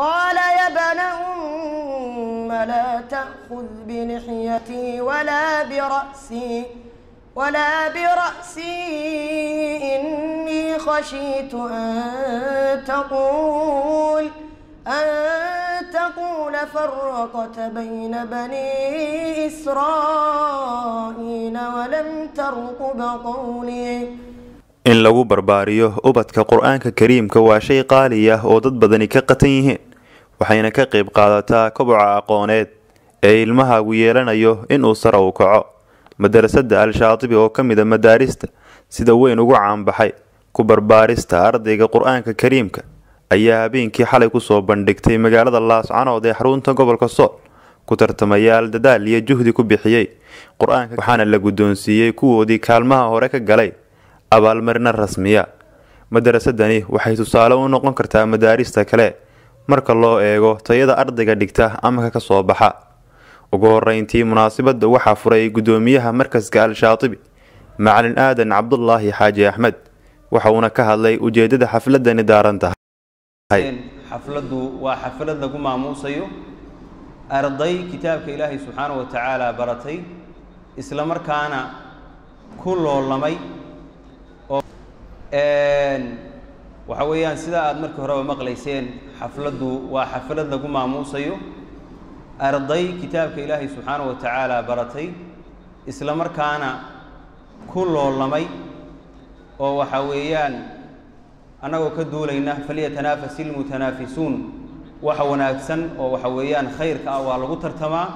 قال يا ابن أم لا تأخذ بلحيتي ولا برأسي إني خشيت أن تقول فرقت بين بني إسرائيل ولم ترقب قولي. in lagu barbaariyo ubadka qur-aanka kariimka waa shay qaali ah oo dad badani ka qatan yihiin, waxayna ka qayb qaadataa koboca aqooneed ee ilmahaagu yeelanayo inuu sare u kaco. madarasada al-shaatibi oo ka mida madaarista sida weyn ugu caanbaxay ku barbaarista ardayga qur-aanka kariimka ayaa habeenkii xalay kusoo bandhigtay magaalada laascanood ee xarunta gobolka sool ku tartamayaal dadaal iyo juhdi ku bixiyey qur-aanka, waxaana la guddoonsiiyey kuwoodii kaalmaha hore ka galay abaalmarino rasmiya. madarasadani waxay tusaale u noqon kartaa madaarista kale marka loo eego tayada ardayga dhigta ama ka soo baxa. ugu horeyntii munaasabada waxaa furay gudoomiyaha markaska al-shaatibi macalin aadan cabdullaahi xaaji axmed, waxa uuna ka hadlay ujeedada xafladani daaran tahay. xafladu waa xaflad lagu maamuusayo arday kitaabka ilaahay subxaanahu wa tacaala baratay isla markaana ku loolamay waxa weeyaan sida aad markii horeba maqlayseen xafladu waa xaflad lagu maamuusayo arday kitaabka ilaahay subxaanahu wa tacaala baratay isla markaana ku loolamay oo waxa weeyaan annagoo ka duulayna falyatanaafasil mutanaafisuun waxa wanaagsan oo waxa weeyaan khayrka ah waa lagu tartamaa.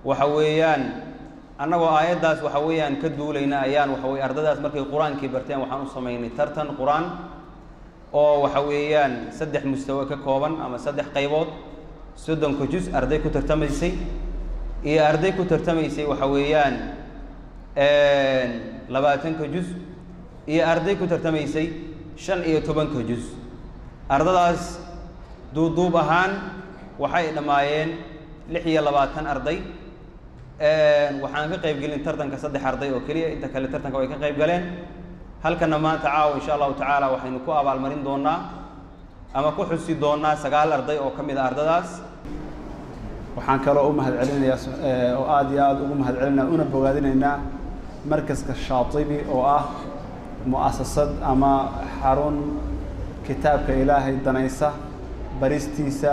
waxa weeyaan annagoo aayaddaas waxa weeyaan ka duulayna ayaan waxa weeye ardaydaas markay qur-aankii barteen waxaan u samaynay tartan qur-aan oo waxa weeyaan 3 mustawa ka kooban ama 3 qaybood 30 juz arday ku tartamaysay iyo arday ku tartamaysay waxa weeyaan 20 juz iyo arday ku tartamaysay 15 juz. ardadaas duuduub ahaan waxay dhamaayeen 26 arday. waxaan ka qayb gelin tartanka 3 arday oo kaliya, inta kale tartanka way ka qayb galeen. halkana maanta caawa insha Allah taala waxaynu ku abaalmarin doonaa ama ku xusi doonaa 9 arday oo kamid ah ardadaas. waxaan kaloo u mahadcelinayaa oo aad iyo aad ugu mahadcelinayaa una bogaadinaynaa markaska shaatibi oo ah mu'asasad ama xarun kitaabka ilaahay danaysa baristiisa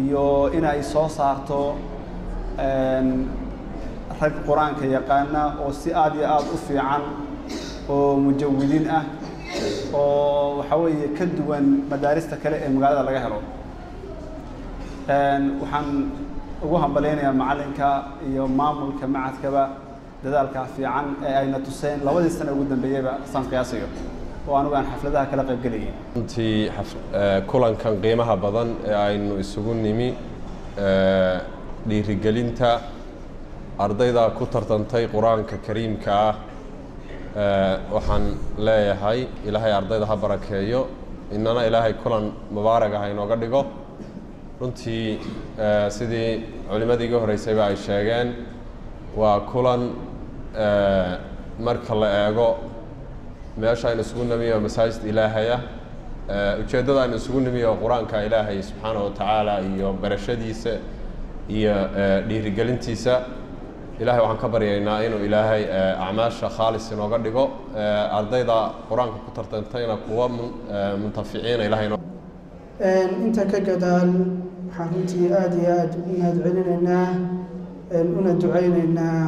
iyo inay soo saarto rag qur-aanka yaqaana oo si aad iyo aad u fiican oo mujawidin ah oo waxa weeye ka duwan madaarista kale ee magaalada laga helo. waxaan ugu hambaleynayaa macalinka iyo maamulka macadkaba dadaalka fiican ee ayna tuseen 2 sano ugu dambeeyayba san qiyaasiyo oo anigu aan xafladaha kala qayb galayay. intii kulankan qiimaha badan ee aynu isugu nimi dhiirigelinta ardayda ku tartantay qur-aanka kariimka ah, waxaan leeyahay ilaahay ardayda ha barakeeyo, inana ilaahay kulan mubaarak ah inooga dhigo. runtii sidii culimadii iga horeysayba ay sheegeen waa kulan marka la eego meesha aynu isugu nimiyo masaajid ilaahaya, ujeeddada aynu isugu nimiyo qur-aanka ilaahay subxaanahu wa tacaala iyo barashadiisa iyo dhiirigelintiisa. ilaahay waxaan ka baryaynaa inuu ilaahay acmaasha khaalis inooga dhigo, ardayda qur-aanka ku tartantayna kuwa muntaficiina ilaahay inta ka gadaal waxaan runtii aad iyo aad ugu mahadcelinaynaa una ducaynaynaa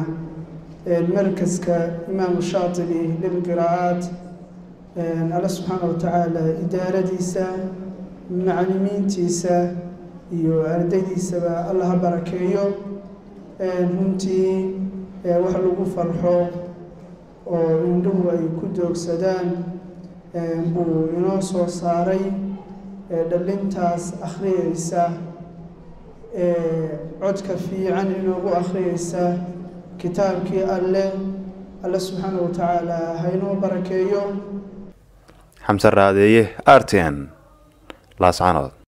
markaska imaamu shaatibi lilqiraa'aat. alla subxaana wa tacaala idaaradiisa macallimiintiisa iyo ardaydiisaba alla ha barakeeyo. runtii wax lagu farxo oo indhuhu ay ku doogsadaan buu inoo soo saaray dhalintaas akhriyeysa codka fiican inoogu akhriyeysa kitaabkii alle subxaana wa tacaala ha inoo barakeeyo. xamse raadeeye, RTN, laascanood.